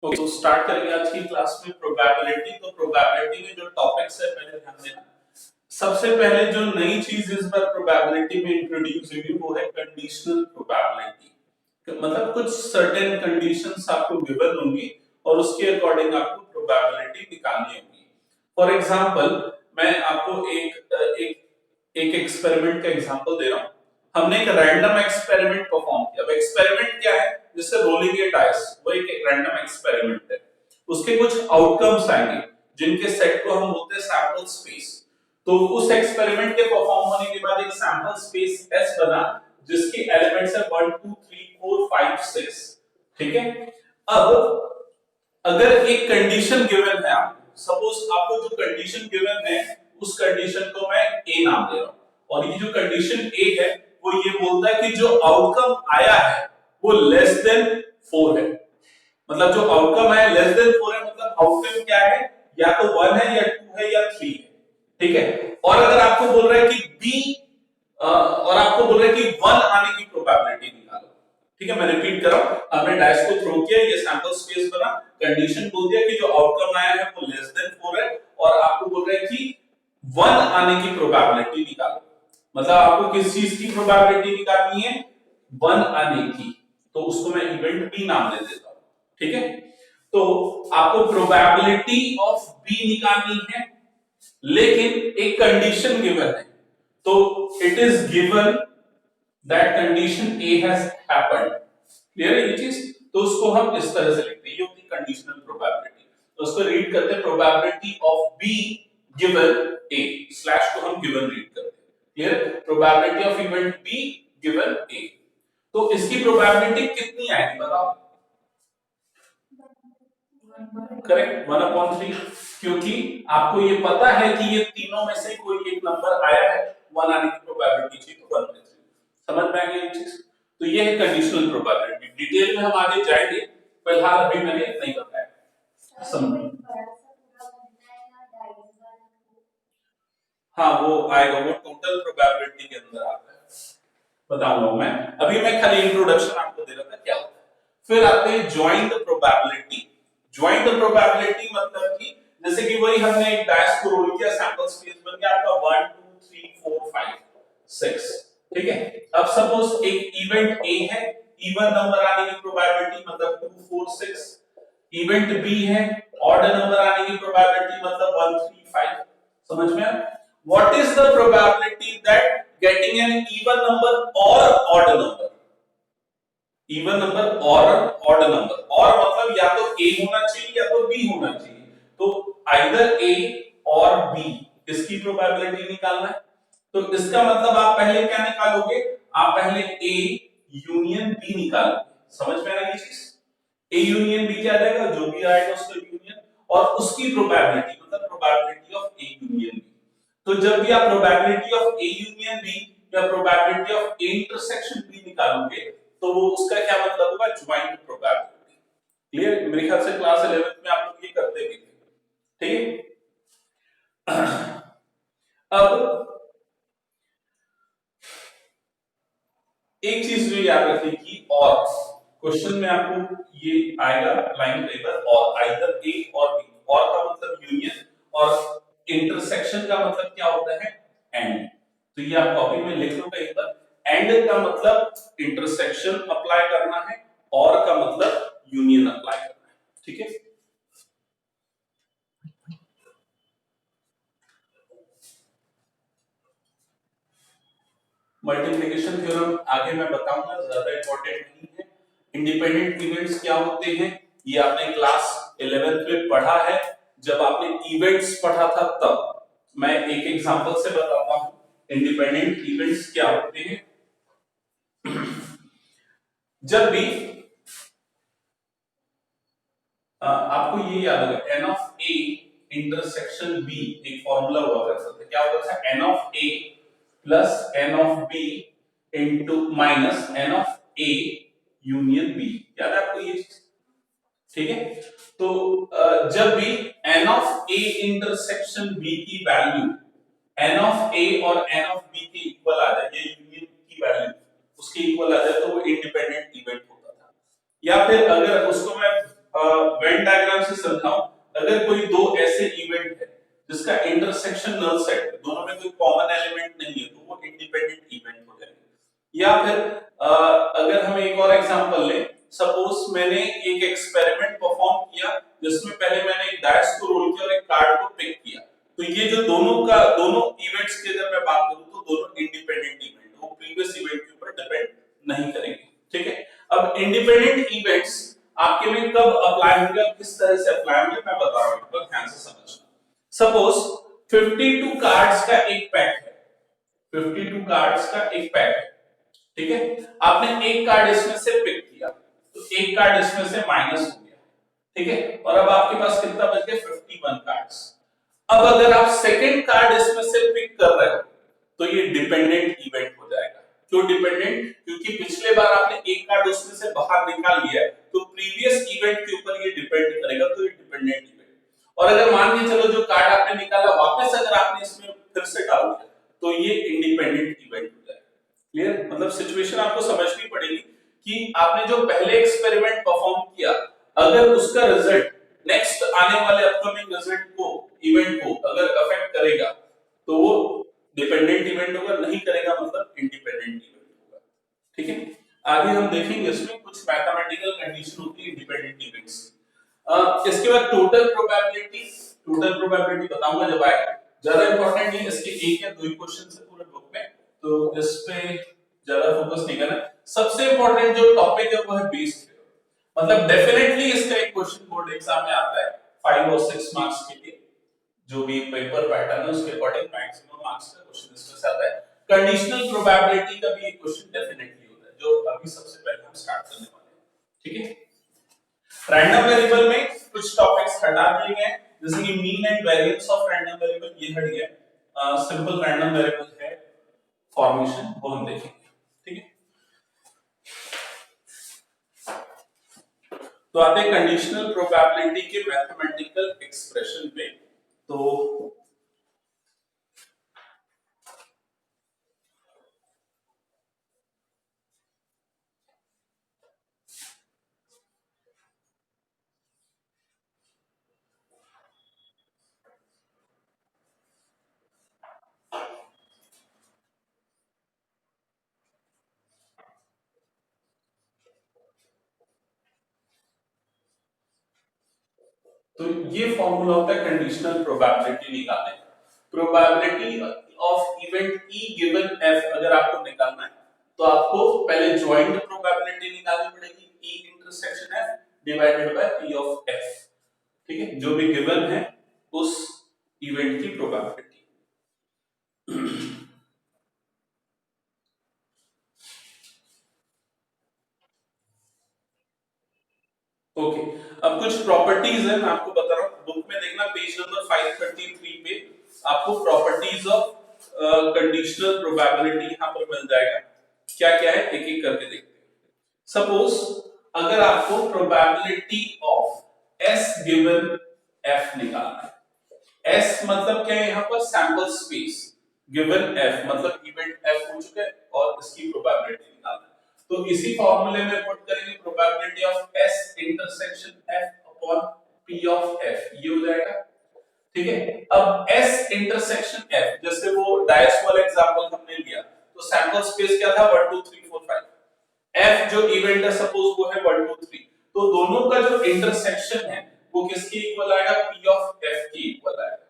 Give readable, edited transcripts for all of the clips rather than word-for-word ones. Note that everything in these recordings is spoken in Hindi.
ओके, तो स्टार्ट करेंगे आज की क्लास में प्रोबेबिलिटी। तो प्रोबेबिलिटी में जो टॉपिक्स है पहले ध्यान देना। सबसे पहले जो नई चीज इस बार प्रोबेबिलिटी में इंट्रोड्यूस हुई वो है कंडीशनल प्रोबेबिलिटी। मतलब कुछ सर्टेन कंडीशंस आपको गिवन होंगी और उसके अकॉर्डिंग आपको प्रोबेबिलिटी निकालनी होगी। फॉर एग्जांपल मैं आपको एक एक्सपेरिमेंट का एग्जांपल दे रहा हूं। हमने एक रैंडम एक्सपेरिमेंट परफॉर्म किया। अब एक्सपेरिमेंट क्या है? जैसे रोलिंग ए डाइस, वो एक रैंडम एक्सपेरिमेंट है। उसके कुछ आउटकम्स आएंगे जिनके सेट को हम बोलते हैं सैंपल स्पेस। तो उस एक्सपेरिमेंट के परफॉर्म होने के बाद एक सैंपल स्पेस S बना जिसकी एलिमेंट्स है 1 2 3 4 5 6। ठीक है। अब अगर एक कंडीशन गिवन है, आपको सपोज आपको जो कंडीशन गिवन है उस कंडीशन को मैं A नाम दे रहा हूं, और ये जो कंडीशन A है वो ये बोलता है कि जो आउटकम आया है वो लेस देन 4 है। मतलब जो आउटकम है लेस देन 4 है, मतलब आउटकम क्या है? या तो 1 है या 2 है या 3 है। ठीक है। और अगर आपको बोल रहा है कि B और आपको बोल रहा है कि 1 आने की प्रोबेबिलिटी निकालो। ठीक है, मैं रिपीट कर रहा हूं। हमने डाइस को थ्रो किया, ये सैंपल स्पेस बना, कंडीशन बोल दिया कि जो आउटकम आया है वो लेस देन 4 है, और आपको बोल रहा है कि 1 आने की प्रोबेबिलिटी निकालो। मतलब आपको किस चीज की प्रोबेबिलिटी निकालनी है? 1 आने की। तो उसको मैं इवेंट बी नाम दे देता हूं। ठीक है। तो आपको प्रोबेबिलिटी ऑफ बी निकालनी है, लेकिन एक कंडीशन गिवन है। तो it is given that condition A has happened. Clear है ये चीज? तो उसको हम इस तरह से लिखते हैं, ये होती है कंडीशनल प्रोबेबिलिटी। तो उसको रीड करते हैं probability of B given A, slash को हम गिवन रीड करते हैं। Clear? Probability of event B given A. तो इसकी प्रोबेबिलिटी कितनी आएगी बताओ? करेक्ट, 1/3। क्योंकि आपको ये पता है कि ये तीनों में से कोई एक नंबर आया है, 1 आने की प्रोबेबिलिटी थी, तो 1/3। समझ में आ गई ये चीज? तो ये है कंडीशनल प्रोबेबिलिटी। डिटेल में हम आगे जाएंगे, फिलहाल अभी मैंने इतना ही बताया। हाँ, वो आएगा, वो टोटल प्रोबेबिलिटी के अंदर आता है। बताऊंगा मैं, अभी मैं खाली इंट्रोडक्शन आपको दे रहा था क्या होता है। फिर आते हैं join the probability. Join the probability मतलब कि जैसे कि वही हमने एक डाइस को रोल किया, सैंपल स्पेस बन गया आपका 1 2 3 4 5 6। ठीक है। अब सपोज एक इवेंट ए है, इवन नंबर आने की प्रोबेबिलिटी मतलब 2 4 6। इवेंट बी है, ऑड नंबर आने की प्रोबेबिलिटी मतलब 1 3 5। समझ में आया? What is the probability that getting an even number or odd number? Even number or odd number, और मतलब या तो A होना चाहिए या तो B होना चाहिए। तो either A और B, इसकी प्रोबेबिलिटी निकालना है। तो इसका मतलब आप पहले क्या निकालोगे? आप पहले A यूनियन B निकालोगे। समझ में आ रही है चीज? A यूनियन B क्या आ जाएगा? जो भी आएगा उसका यूनियन, और उसकी प्रोबेबिलिटी मतलब probability of A union B। तो जब भी आप probability of A union B या probability of A intersection B निकालोगे तो वो उसका क्या मतलब होगा? Joint probability. क्लियर? मेरे ख्याल से क्लास 11th में आप लोग ये करते भी थे। ठीक है। अब एक चीज जो याद रखने की, और क्वेश्चन में आपको ये आएगा लाइन कई बार, और आइदर ए और बी। और का मतलब यूनियन, और इंटरसेक्शन का मतलब क्या होता है? एंड। तो ये आप कॉपी में लिख लो कई बार। एंड का मतलब इंटरसेक्शन अप्लाई करना है, और का मतलब यूनियन अप्लाई करना है। ठीक है। मल्टीप्लिकेशन थ्योरम आगे मैं बताऊंगा, ज्यादा इंपॉर्टेंट नहीं है। इंडिपेंडेंट इवेंट्स क्या होते हैं ये आपने क्लास 11th में पढ़ा है, जब आपने इवेंट्स पढ़ा था तब। मैं एक एग्जांपल से बताता हूं इंडिपेंडेंट इवेंट्स क्या होते हैं। जब भी आपको ये याद होगा n of a intersection b एक फॉर्मूला हुआ करता था। क्या होता था? n of a plus n of b into minus n of a union b। याद है आपको ये चीज? ठीक है। तो जब भी n of a intersection b की वैल्यू n ऑफ a और n ऑफ b के इक्वल आ जाए, ये यूनियन की वैल्यू उसके इक्वल आ जाए, तो वो इंडिपेंडेंट इवेंट होता था। या फिर अगर उसको मैं वेन डायग्राम से समझाऊं, अगर कोई दो ऐसे इवेंट है जिसका इंटरसेक्शन नल सेट है, दोनों में कोई कॉमन एलिमेंट नहीं है, तो वो इंडिपेंडेंट इवेंट हो जाएंगे। या फिर अगर हम एक और एग्जांपल लें, सपोज मैंने एक एक्सपेरिमेंट परफॉर्म किया जिसमें पहले मैंने एक डाइस को रोल किया और एक कार्ड को पिक किया, तो ये जो दोनों इवेंट्स की अगर मैं बात करूं तो दोनों इंडिपेंडेंट इवेंट, वो प्रीवियस इवेंट के ऊपर डिपेंड नहीं करेंगे। ठीक है, अब इंडिपेंडेंट इवेंट्स आपके में कब अप्लाई होंगे, किस तरह से अप्लाई होंगे मैं बता रहा हूं, तो ध्यान से समझना। सपोज 52 कार्ड्स का एक पैक है, 52 कार्ड्स का एक पैक है, ठीक है, आपने एक कार्ड इसमें से पिक किया, तो एक कार्ड इसमें से माइनस हो गया, ठीक है, और अब आपके पास कितना बच गया, 51 कार्ड्स। अब अगर आप सेकंड कार्ड इसमें से पिक कर रहे हो तो ये डिपेंडेंट इवेंट हो जाएगा। क्यों डिपेंडेंट? क्योंकि पिछले बार आपने एक कार्ड उसमें से बाहर निकाल लिया है, तो प्रीवियस इवेंट के ऊपर ये डिपेंड करेगा, तो ये डिपेंडेंट इवेंट। और अगर मान के चलो जो कार्ड आपने निकाला वापस अगर आपने इसमें फिर से डाल दिया तो ये इंडिपेंडेंट इवेंट हो जाएगा। क्लियर? मतलब सिचुएशन आपको समझनी पड़ेगी कि आपने जो पहले एक्सपेरिमेंट परफॉर्म किया, अगर उसका रिजल्ट नेक्स्ट आने वाले अपकमिंग रिजल्ट को, इवेंट को अगर अफेक्ट करेगा तो वो डिपेंडेंट इवेंट होगा, नहीं करेगा मतलब इंडिपेंडेंट इवेंट होगा। ठीक है, आगे हम देखेंगे इसमें कुछ मैथमेटिकल कंडीशन होती है इंडिपेंडेंट इवेंट्स की। इसके बाद टोटल प्रोबेबिलिटी बताऊंगा जब आएगा, ज्यादा इंपॉर्टेंट नहीं, इसके एक या दो ही क्वेश्चन है पूरे बुक में, तो इस पे ज्यादा फोकस नहीं करना। सबसे इंपॉर्टेंट जो टॉपिक है वो है बेस थ्योरम, मतलब डेफिनेटली इसका एक क्वेश्चन बोर्ड एग्जाम में आता है 5 और 6 मार्क्स के लिए, जो भी पेपर पैटर्न है उसके अकॉर्डिंग मैक्सिमम मार्क्स का क्वेश्चन इसमें से आता है। कंडीशनल प्रोबेबिलिटी का भी एक क्वेश्चन डेफिनेटली होता है, जो अभी सबसे पहले हम स्टार्ट करने वाले हैं। ठीक है, रैंडम वेरिएबल में कुछ टॉपिक्स हटा दिए गए, जैसे कि mean and variance of random variable, ये हट गया। सिंपल रैंडम वेरिएबल है फॉर्मेशन, वो हम देखेंगे। ठीक है, तो आते हैं कंडीशनल प्रोबेबिलिटी के मैथमेटिकल एक्सप्रेशन पे। तो ये फॉर्मूला होता है कंडीशनल प्रोबेबिलिटी निकालने का। Probability of event E given F अगर आपको निकालना है तो आपको पहले जॉइंट प्रोबेबिलिटी निकालनी पड़ेगी, ई intersection F divided by P of F. ठीक है, जो भी गिवन है उस इवेंट की प्रोबेबिलिटी। ओके, अब कुछ प्रॉपर्टीज है, मैं आपको बता रहा हूं, बुक में देखना पेज नंबर 533 पे आपको प्रॉपर्टीज ऑफ कंडीशनल प्रोबेबिलिटी यहां पर मिल जाएगा। क्या क्या है एक एक करके देखते हैं। सपोज अगर आपको probability of S given F निकालना है, एस मतलब क्या है यहां पर, सैंपल स्पेस, गिवन एफ मतलब इवेंट एफ हो चुका है और इसकी प्रोबेबिलिटी निकालना है। तो इसी फॉर्मूले में पुट करेंगे probability of S intersection F upon P of F, ये हो जाएगा। ठीक है, अब एस इंटरसेक्शन एफ, जैसे वो डायस वाला एग्जांपल हमने लिया, तो सैंपल स्पेस क्या था 1 2 3 4 5, एफ जो इवेंट है सपोज वो है 1 2 3, तो दोनों का जो इंटरसेक्शन है वो किसके इक्वल आएगा, पी ऑफ एफ के इक्वल आएगा।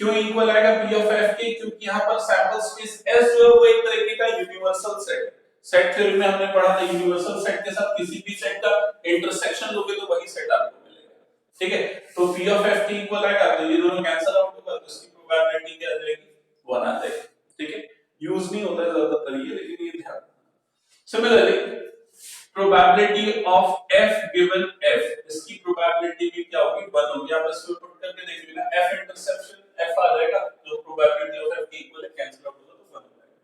क्यों इक्वल आएगा पी ऑफ एफ के, क्योंकि यहां पर सैंपल स्पेस एस जो है वो एक तरीके का यूनिवर्सल सेट है। सेट थ्योरी में हमने पढ़ा था यूनिवर्सल सेट के साथ किसी भी सेट का इंटरसेक्शन लोगे तो वही सेट आपको मिलेगा। ठीक है, तो पी ऑफ एफ के इक्वल आएगा, तो ये दोनों कैंसिल आउट होगा, तो इसकी प्रोबेबिलिटी क्या आ जाएगी, 1 आ जाएगी। ठीक है, यूज नहीं होता है ज्यादातर ये, लेकिन ये ध्यान। Similarly probability of F given F, इसकी प्रोबेबिलिटी भी क्या होगी, 1 होगी। आप इसको पुट करके देख लेना, एफ इंटरसेप्शन एफ आ जाएगा, जो प्रोबेबिलिटी ऑफ एफ के इक्वल है, कैंसिल आउट होगा तो 1 हो जाएगा।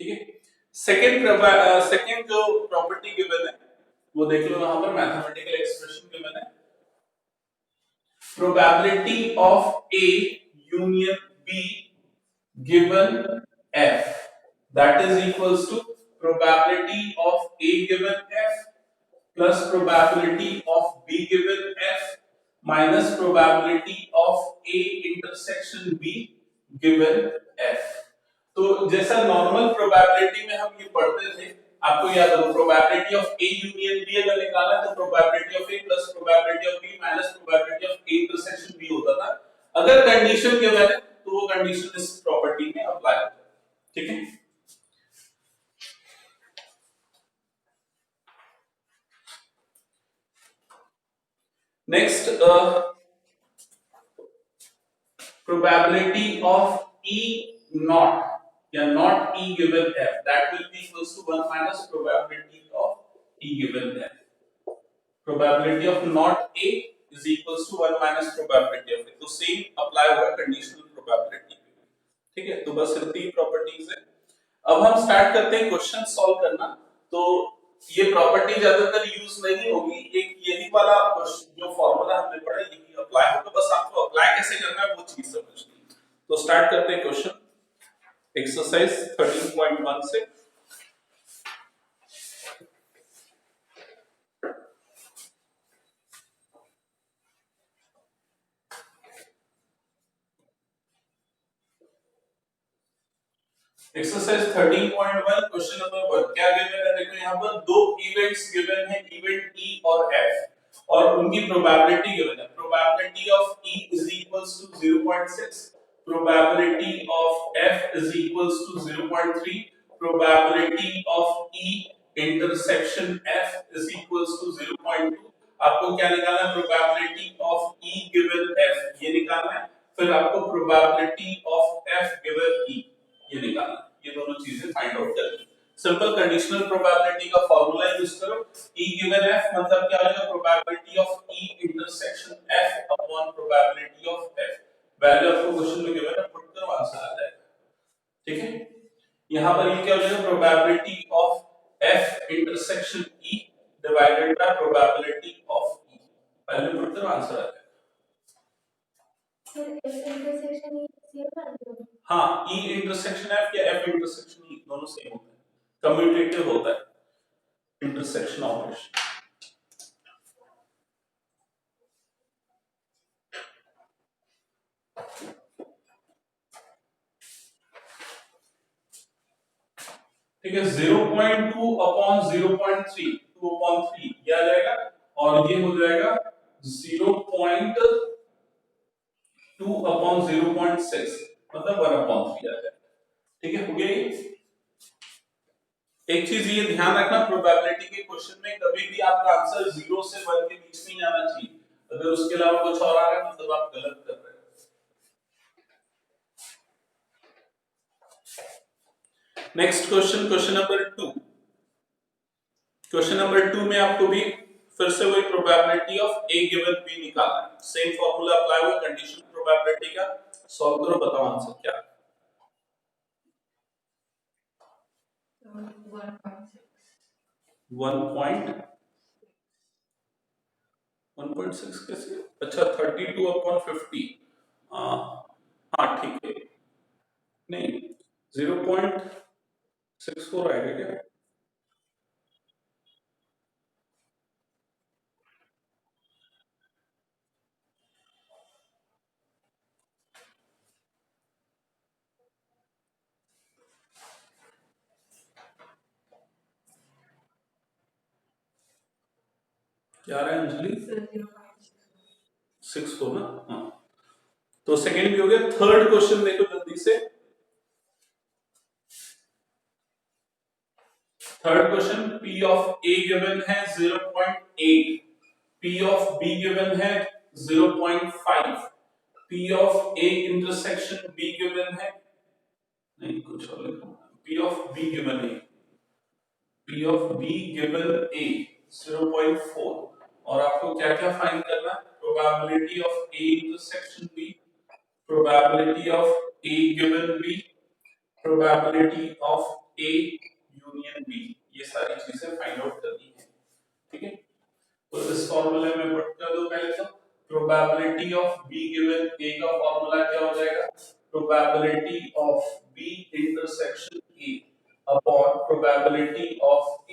ठीक है, सेकंड जो प्रॉपर्टी गिवन है वो देख लो, वहां पर मैथमेटिकल एक्सप्रेशन गिवन है, probability of A union B given F that is equals to probability of A given F plus probability of B given F minus probability of A intersection B given F। तो जैसा नॉर्मल प्रोबेबिलिटी में हम ये पढ़ते थे, आपको याद हो probability of A union B अगर निकालना तो probability of A plus probability of B minus probability of A intersection B होता था। अगर कंडीशन गिवन है तो वो कंडीशन इस प्रॉपर्टी में अप्लाई होता है। ठीक है, next probability of E naught या not E given F that will be equals to 1 minus probability of E given F। probability of not A is equals to 1 minus probability of A। तो सेम अप्लाई होगा कंडीशनल प्रोबेबिलिटी पे। ठीक है, तो बस इतनी प्रॉपर्टीज है। अब हम स्टार्ट करते हैं क्वेश्चन सॉल्व करना। तो ये प्रॉपर्टी ज्यादातर यूज नहीं होगी, एक यही वाला जो फॉर्मूला हमने पढ़ा यही अप्लाई होगा, बस आपको अप्लाई कैसे करना है वो चीज समझनी है। तो स्टार्ट करते हैं क्वेश्चन, एक्सरसाइज 13.1 से। एक्सरसाइज 13.1 क्वेश्चन नंबर 1 क्या गिवन है, देखो यहाँ पर दो इवेंट्स गिवन है, इवेंट E और F, और उनकी प्रोबेबिलिटी गिवन है। Probability of E is equals to 0.6, probability of F is equals to 0.3, probability of E intersection F is equals to 0.2। आपको क्या निकालना है, probability of E given F ये निकालना है, फिर आपको probability of F given E ये निकालना, ये दोनों चीजें फाइंड आउट करनी। सिंपल कंडीशनल प्रोबेबिलिटी का फार्मूला यूज करो, E गिवन F मतलब क्या होगा, probability of E intersection F upon probability of F। Value आपको क्वेश्चन में गिवन है, पुट करो आंसर आ जाएगा। ठीक है, यहां पर ये क्या हो जाएगा, probability of F intersection E divided by probability of E, value put करो आंसर आ जाएगा। हाँ, E इंटरसेक्शन F या F इंटरसेक्शन E दोनों सेम होते हैं, कम्यूटेटिव होता है इंटरसेक्शन ऑपरेशन। ठीक है, 0.2 अपॉन 0.3 2 अपॉन 3 ये आ जाएगा, और ये हो जाएगा 0.2 अपॉन 0.6 मतलब 1 अपॉन 3 आ जाएगा। ठीक है, हो गया ये। एक चीज ये ध्यान रखना, प्रोबेबिलिटी के क्वेश्चन में कभी भी आपका आंसर 0 से 1 के बीच में ही आना चाहिए, अगर उसके अलावा कुछ और आ रहा है मतलब आप गलत कर रहे हो। Next question, question number 2। Question number 2 में आपको भी फिर से वही probability of A given B निकालना है, सेम फार्मूला अप्लाई हुआ कंडीशनल प्रोबेबिलिटी का। सॉल्व करो, बताओ आंसर क्या है। 1.6 कैसे, अच्छा 32 अपॉन 50, हाँ ठीक है, नहीं 0.64 आएगा क्या, क्या रहा है अंजलि, 6 हो ना, हाँ। तो सेकेंड भी हो गया। थर्ड क्वेश्चन देखो जल्दी से, third question, P of A given है 0.8, P ऑफ B गिवन है 0.5, P of A intersection B given है, नहीं कुछ और लिखो, P ऑफ B गिवन है, P of B given A 0.4, और आपको क्या क्या फाइंड करना है, probability of A intersection B, probability of A given B, probability of A union B, ये सारी चीजें फाइंड आउट करनी है। ठीक है, तो इस फॉर्मूले में पुट कर दो पहले तो, probability of B given A का फॉर्मूला क्या हो जाएगा, probability of B intersection A upon probability of A।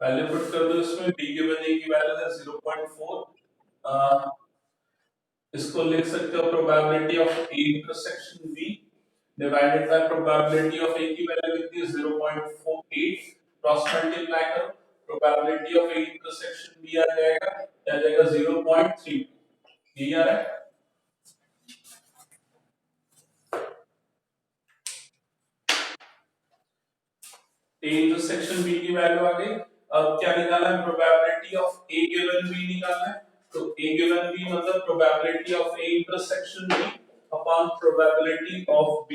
Value put कर दो इसमें, b गिवन a की वैल्यू है 0.4, इसको लिख सकते हो probability of a intersection b divided by probability of a की वैल्यू कितनी है 0.48, क्रॉस मल्टीप्लाई करो, probability of a intersection b आ जाएगा 0.3, यही आ रहा है। a इंटरसेक्शन b की वैल्यू आ गई। अब क्या निकालना है, probability of a given b निकालना है। तो a गिवन b मतलब probability of a intersection b upon probability of b,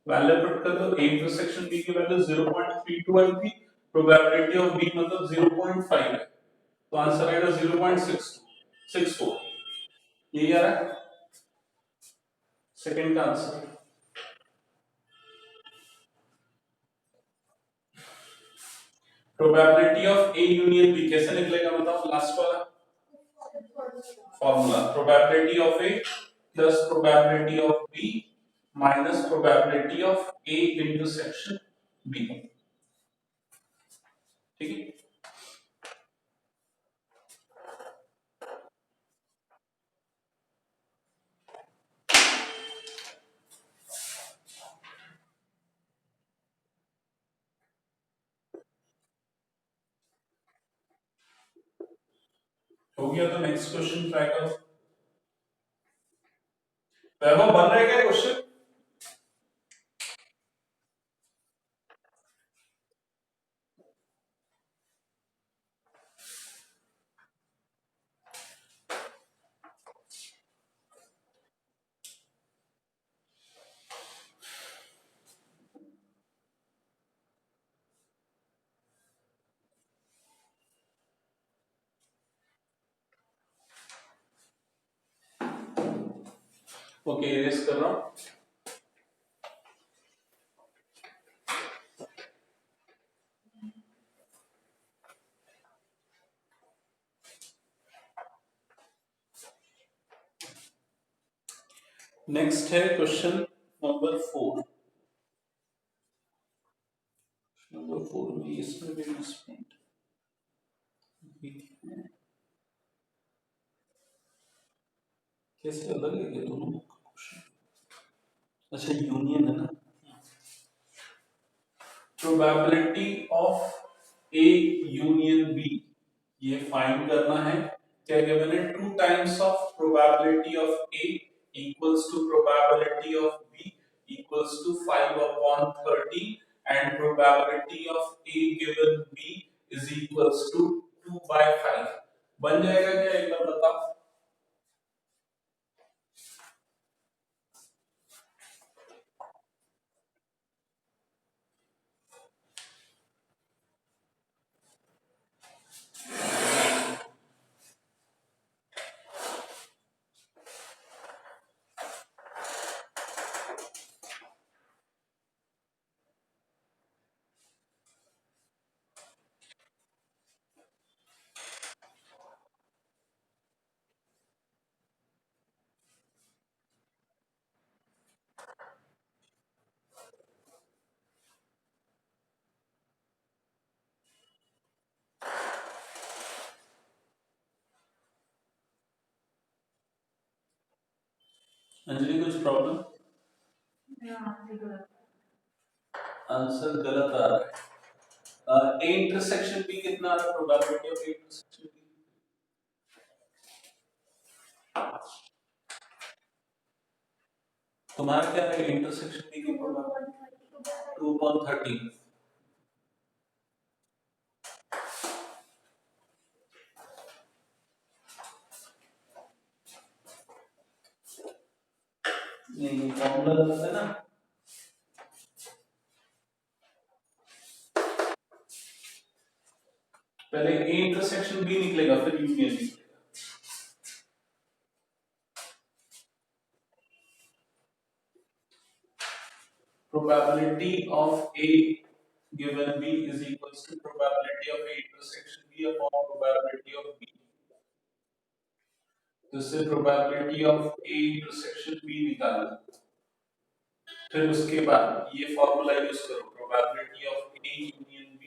value put कर दो। a इंटरसेक्शन b की वैल्यू 0.32 आई थी, प्रोबेबिलिटी ऑफ b मतलब 0.5 है, तो आंसर आएगा 0.64, यही आ रहा है सेकंड का answer. Probability of a union b कैसे निकलेगा बताओ, लास्ट वाला formula, probability of a plus probability of b minus probability of a intersection b, ठीक है। हो गया तो नेक्स्ट क्वेश्चन ट्राई करो। वैभव बन रहा है क्या क्वेश्चन? ओके इरेज कर रहा हूं। नेक्स्ट है क्वेश्चन नंबर 4। नंबर 4 में इसमें भी मिसप्रिंट कैसे अलग है ये दोनों क्वेश्चन? अच्छा यूनियन है ना। Probability of A union B ये फाइंड करना है। क्या गिवन है, 2 times of probability of A equals to probability of B equals to 5 upon 30 and probability of A given B is equals to 2/5। बन जाएगा क्या, एक बार बताओ। अंजलि कुछ प्रॉब्लम? आंसर गलत आ रहा है। ए इंटरसेक्शन बी कितना आ रहा है, probability of A intersection B? तुम्हारा क्या है इंटरसेक्शन बी की प्रोबेबिलिटी? 2/30। नहीं फॉर्मूला गलत है ना। पहले ए इंटरसेक्शन बी निकलेगा फिर यूनियन निकलेगा। Probability of A given b is equals to probability of a intersection b upon probability of b। तो इससे probability of a intersection b निकालना, फिर उसके बाद ये फॉर्मूला यूज करो, probability of a union b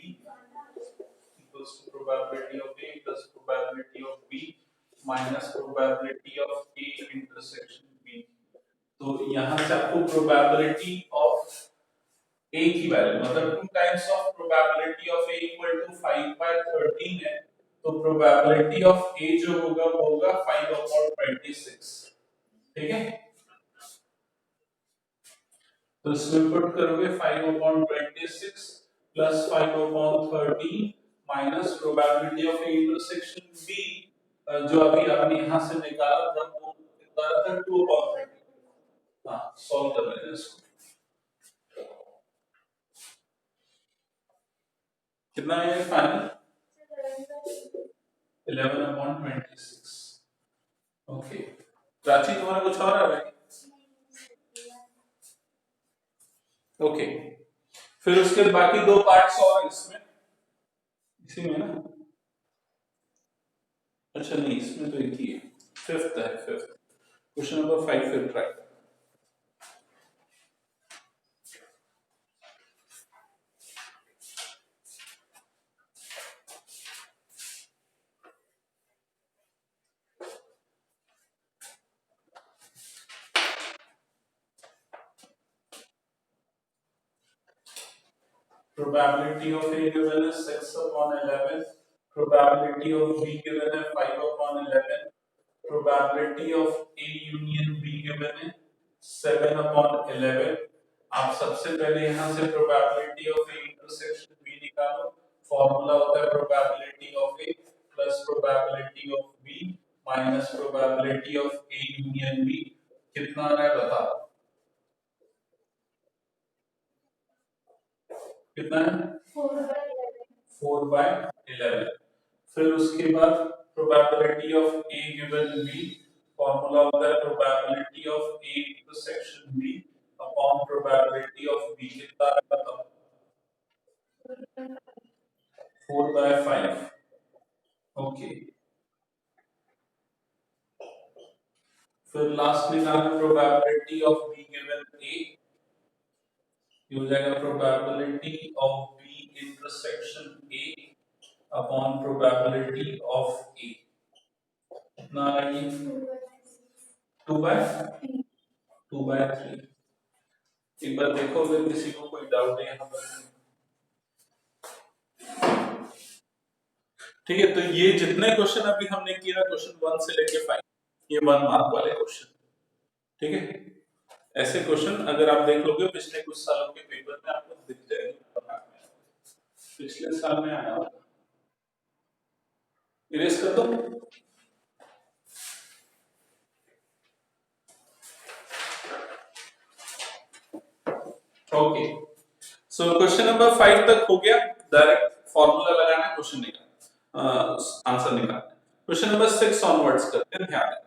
equals to probability of A plus probability of B minus probability of A intersection B। तो यहाँ से आपको probability of A की वैल्यू मतलब 2 times of probability of A equal to 5/13 है, तो probability of A जो होगा वो होगा 5/26। ठीक है, तो इसमें पुट करोगे 5/26 plus 5/13 minus probability of A intersection B, जो अभी आपने यहां से निकाला था वो कितना था 2/30। हां, सॉल्व कर लेंगे इसको। कितना है फाइनल 11/26। ओके, प्राची तुम्हारा कुछ और आ रहा है? ओके, फिर उसके बाकी दो पार्ट्स और इसमें इसी में ना, अच्छा नहीं इसमें तो एक ही है, फिफ्थ है, फिफ्थ क्वेश्चन नंबर 5 फिर try. Probability of A given is 6/11, probability of B given है 5/11, probability of A union B given है 7/11। आप सबसे पहले यहाँ से probability of A intersection B निकालो, फॉर्मूला होता है probability of A plus probability of B minus probability of A union B। कितना आ रहा है बताओ, कितना है 4/11। फिर उसके बाद probability of A given B, formula होता है probability of A intersection B upon probability of B. कितना आता है 4/5। ओके, फिर लास्ट निकालना probability of B given A, ये हो जाएगा probability of B intersection A upon probability of A. कितना आ रहा है 2/3। एक बार देखो अगर किसी को कोई डाउट है यहाँ पर। ठीक है, तो ये जितने क्वेश्चन अभी हमने किया क्वेश्चन 1 से लेके 5, ये 1 मार्क वाले क्वेश्चन। ठीक है, ऐसे क्वेश्चन अगर आप देख लोगे पिछले कुछ सालों के पेपर में आपको दिख जाएगी। पिछले साल में आया होगा, इरेज कर दो। ओके, सो क्वेश्चन नंबर 5 तक हो गया, डायरेक्ट फॉर्मूला लगाना है, क्वेश्चन निकालना, आंसर निकालना। क्वेश्चन नंबर 6 ऑनवर्ड्स करते हैं, ध्यान दें।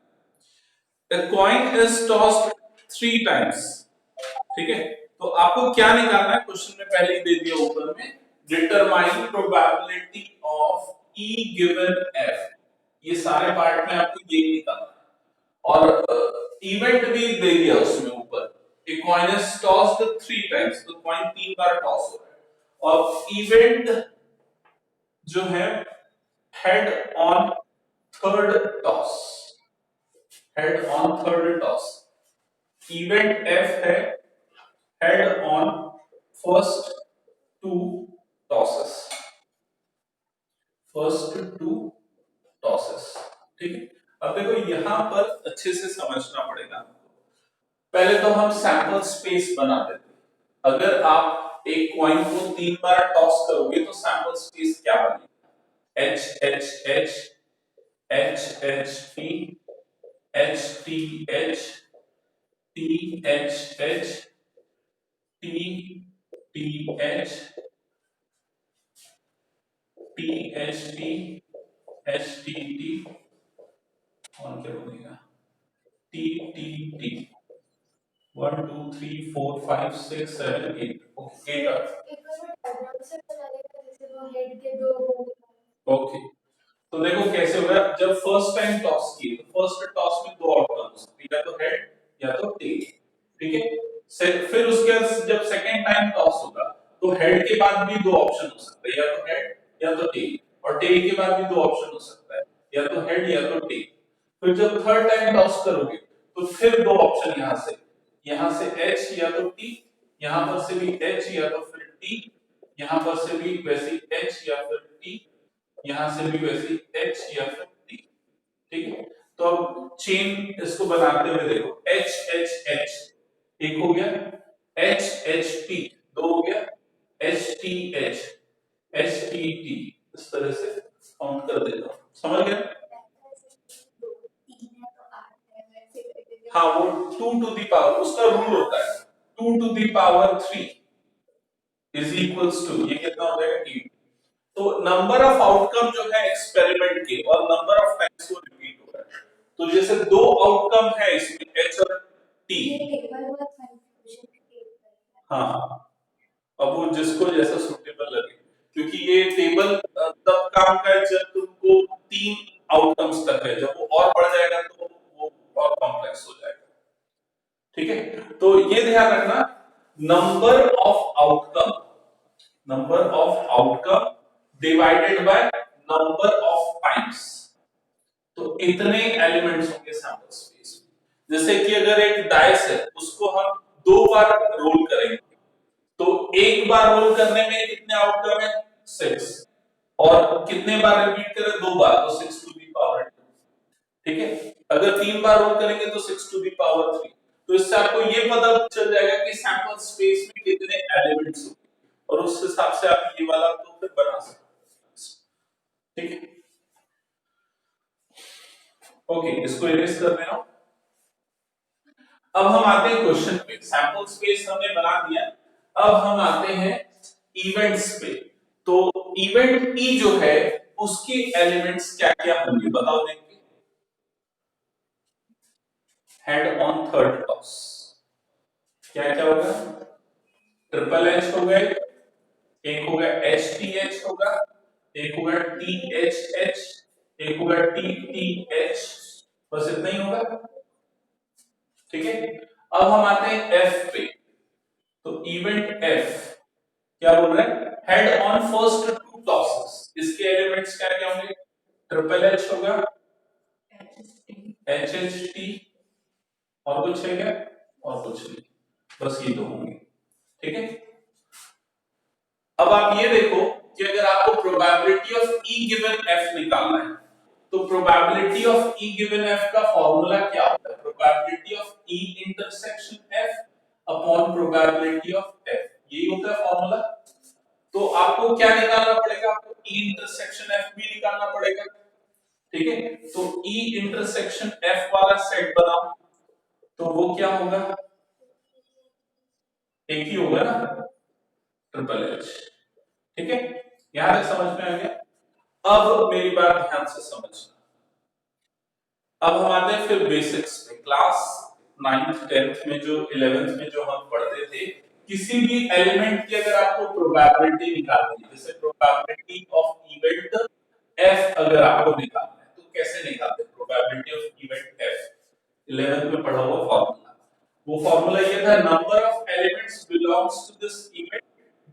A coin is tossed 3 times। ठीक है, तो आपको क्या निकालना है, क्वेश्चन में पहले ही दे दिया ऊपर में, determine probability of E given F। ये सारे पार्ट में आपको ये निकालना है, और इवेंट भी दे दिया उसमें ऊपर। A coin is tossed 3 times, तो कॉइन 3 बार टॉस हो रहा है, और इवेंट जो है head on third toss, head on third toss. Event F है head on first 2 tosses, first 2 tosses. ठीक है, अब देखो यहां पर अच्छे से समझना पड़ेगा आपको। पहले तो हम सैंपल स्पेस बनाते थे, अगर आप एक कॉइन को 3 बार टॉस करोगे तो सैंपल स्पेस क्या बनेगा, H H H H H T H T H T H H T T H T H T H T T और क्या बनेगा T T T 1 2 3 4 5 6 7 8। Okay, 8। Okay, तो देखो कैसे हो रहा है, जब फर्स्ट टाइम टॉस किए तो फर्स्ट टॉस में 2 आउटकम हो सकते हैं, या तो हेड या तो टेल। ठीक है, फिर उसके बाद जब सेकंड टाइम टॉस होगा तो हेड के बाद भी 2 ऑप्शन हो सकते हैं, या तो हेड या तो टेल, और क्रॉस करोगे तो फिर दो ऑप्शन यहां से h या तो t, यहां पर से भी h या तो फिर t, यहां पर से भी वैसी h या फिर t, यहां से भी वैसी h या फिर t। ठीक है, तो अब चेन इसको बनाते हुए देखो h h h एक हो गया, h h t दो हो गया, h t h h t t, इस तरह से काउंट कर देता हूं, समझ गया? हाँ वो 2 टू दी पावर, उसका रूल होता है 2 to the power 3 is equals to, ये कितना हो जाएगा 8। तो नंबर ऑफ आउटकम जो है एक्सपेरिमेंट के और नंबर ऑफ टाइम्स वो रिपीट हो रहा है, तो जैसे दो आउटकम है इसमें h और t। हाँ, अब वो जिसको जैसा सूटेबल लगे, क्योंकि ये टेबल तब काम का है जब तुमको 3 आउटकम्स तक है, जब वो और बढ़ जाएगा तो वो और कॉम्प्लेक्स हो जाएगा। ठीक है, तो ये ध्यान रखना, number of outcome divided by number of times, तो इतने एलिमेंट्स होंगे सैंपल स्पेस में। जैसे कि अगर एक डाइस है उसको हम 2 बार रोल करेंगे, तो एक बार रोल करने में कितने आउटकम है 6, और कितने बार रिपीट करें 2 बार, तो 6 टू दी पावर 2। ठीक है, अगर 3 बार रोल करेंगे तो 6 टू दी पावर 3। तो इससे आपको ये पता चल जाएगा कि सैंपल स्पेस में कितने एलिमेंट्स होंगे, और उस हिसाब से आप ये वाला तो फिर बना सकते हैं। ठीक है, ओके, इसको इरेज कर देना। अब हम आते हैं क्वेश्चन पे, सैंपल स्पेस हमने बना दिया, अब हम आते हैं इवेंट्स पे। तो इवेंट ई जो है उसके एलिमेंट्स क्या क्या होंगे बताओ देंगे। हेड ऑन थर्ड टॉस क्या क्या होगा, ट्रिपल एच हो गए, एक होगा एच टी एच होगा, एक होगा टी एच एच, एक होगा टी टी एच, बस इतना ही होगा। ठीक है, अब हम आते हैं एफ पे। तो इवेंट एफ क्या बोल रहा है, हेड ऑन फर्स्ट 2 टॉसेस, इसके एलिमेंट्स क्या क्या होंगे, ट्रिपल एच होगा, एच एच टी, और कुछ है क्या, और कुछ नहीं, बस ये दो होंगे। ठीक है, अब आप ये देखो कि अगर आपको probability of E given F निकालना है, तो probability of E given F का फॉर्मूला क्या होता है, probability of E intersection F upon probability of F, यही होता है फॉर्मूला। तो आपको क्या निकालना पड़ेगा, आपको ई इंटरसेक्शन एफ भी निकालना पड़ेगा। ठीक है, तो ई इंटरसेक्शन एफ वाला सेट बनाओ, तो वो क्या होगा, एक ही होगा ना, ट्रिपल एच। ठीक है, यहां तक समझ में आ गया। अब मेरी बात ध्यान से समझना, अब हम आते हैं फिर बेसिक्स में, क्लास 9th 10th में जो 11th में जो हम पढ़ते थे, किसी भी एलिमेंट की अगर आपको प्रोबेबिलिटी निकालनी है, जैसे प्रोबेबिलिटी ऑफ इवेंट एफ अगर आपको निकालना है तो कैसे निकालते हैं, probability of event F 11th में पढ़ा हुआ फॉर्मूला, वो फॉर्मूला ये था, number of elements belongs to this event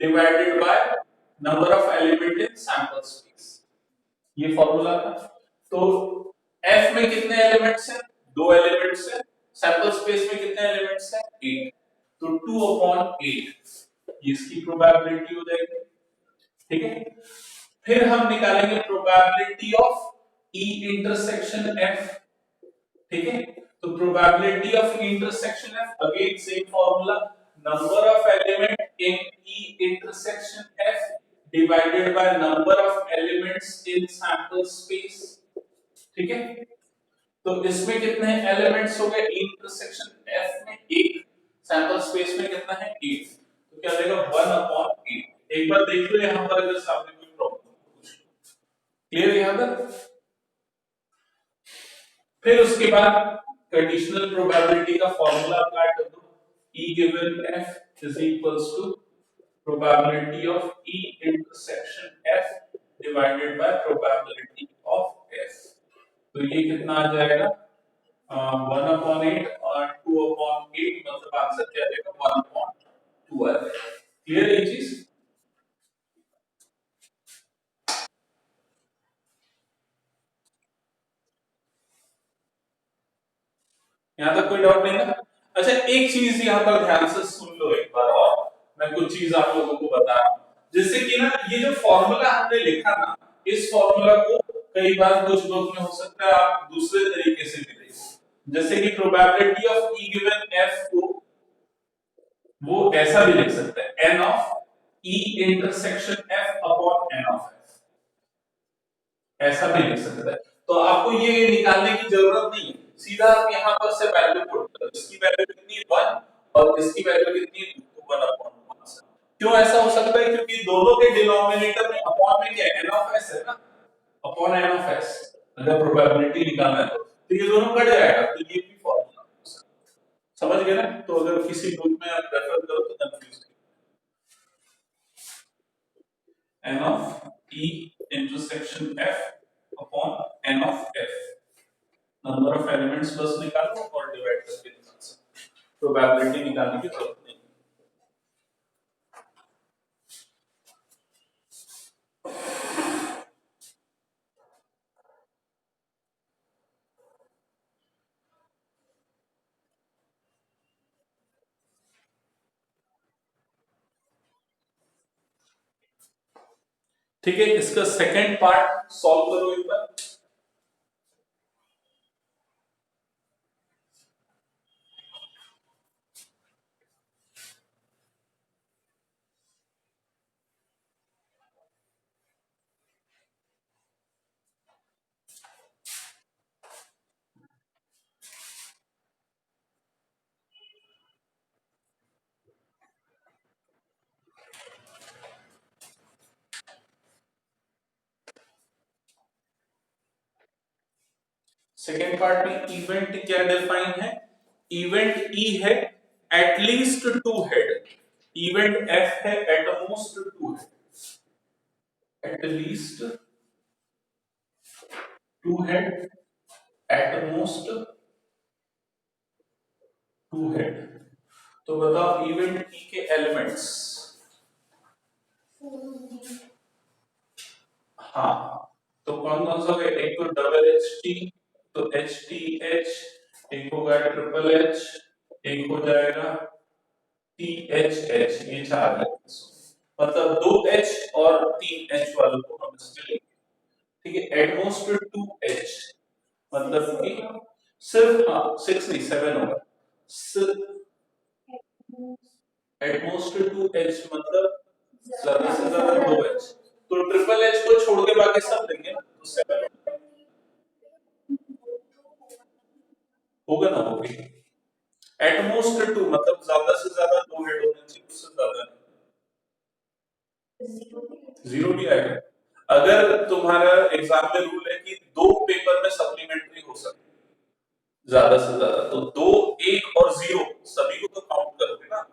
divided by number of element in sample space, ये फॉर्मूला था। तो एफ में कितने एलिमेंट्स हैं, 2 एलिमेंट्स हैं, सैंपल स्पेस में कितने एलिमेंट्स हैं 8, तो 2/8 ये इसकी प्रोबेबिलिटी हो जाएगी। ठीक है, फिर हम निकालेंगे probability of E intersection F. ठीक है, तो probability of intersection F again same formula, number of element in E intersection F divided by number of elements in sample space. ठीक है, तो इसमें कितने एलिमेंट्स हो गए, इंटरसेक्शन एफ में 1, सैंपल स्पेस में कितना है 8, तो क्या देगा 1/8। एक बार देख लो यहां पर अगर सामने कोई प्रॉब्लम, क्लियर यहां तक। फिर उसके बाद कंडीशनल प्रोबेबिलिटी का फॉर्मूला अप्लाई कर दो, E given F is equals to probability of E intersection F divided by probability of F। तो ये कितना आ जाएगा 1/8 और 2/8, मतलब आंसर क्या आएगा 1/2 आएगा। क्लियर ये चीज। यहाँ तक कोई डाउट नहीं ना? अच्छा, एक चीज यहाँ पर ध्यान से सुन लो एक बार और, मैं कुछ चीज आप लोगों को बता रहा हूँ। जैसे कि ना ये जो फॉर्मूला हमने लिखा ना, इस फॉर्मूला को कई बार कुछ बुक में हो सकता है आप दूसरे तरीके से भी देखो। जैसे कि probability of E given F को वो ऐसा भी लिख सकते हैं, n of E intersection F upon n of F, ऐसा भी लिख सकते हैं। तो आपको ये निकालने की जरूरत नहीं है, सीधा आप यहाँ पर से वैल्यू पुट करो, इसकी वैल्यू कितनी है 1 और इसकी वैल्यू कितनी है 2, 1 अपॉन 1। क्यों ऐसा हो सकता है? क्योंकि दोनों के डिनोमिनेटर में अपॉन में क्या है, एन ऑफ एस है ना, अपॉन एन ऑफ एस। अगर प्रोबेबिलिटी निकालना है तो ये दोनों कट जाएगा, तो ये भी फॉर्मूला समझ गए ना? तो अगर किसी बुक में आप रेफर करो तो confuse n of E intersection F upon n of F, number of elements बस निकालो और डिवाइड करके निकाल सकते, प्रोबेबिलिटी निकालने की जरूरत नहीं। ठीक है, इसका सेकंड पार्ट सॉल्व करो एक बार। सेकेंड पार्ट में इवेंट क्या डिफाइन है? इवेंट ई है एटलीस्ट 2 हेड, इवेंट एफ है at most 2 head, at least 2 head, at most 2 head. तो बताओ इवेंट ई के एलिमेंट्स। हाँ, तो कौन कौन सा है? एक तो डबल एच टी, तो एच टी एच, एक होगा ट्रिपल एच, एक हो जाएगा टी एच एच, ये 4 है। मतलब 2 एच और 3 एच वालों को हम इसमें लेंगे। ठीक है, एटमोस्ट 2 एच मतलब कि सिर्फ, हाँ 6 नहीं 7 होगा, एटमोस्ट 2 एच मतलब ज्यादा से ज्यादा 2 एच, तो ट्रिपल एच को छोड़ के बाकी सब लेंगे ना, तो 7 होगा ना, वो भी एटमोस्ट 2 मतलब ज्यादा से ज्यादा 2 हेड होने चाहिए, उससे ज्यादा नहीं। जीरो भी आएगा अगर तुम्हारा एग्जाम में रूल है कि 2 पेपर में सप्लीमेंट्री हो सकती है ज्यादा से ज्यादा, तो 2, 1 और 0 सभी को तो काउंट करोगे ना।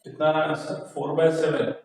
कितना 4/7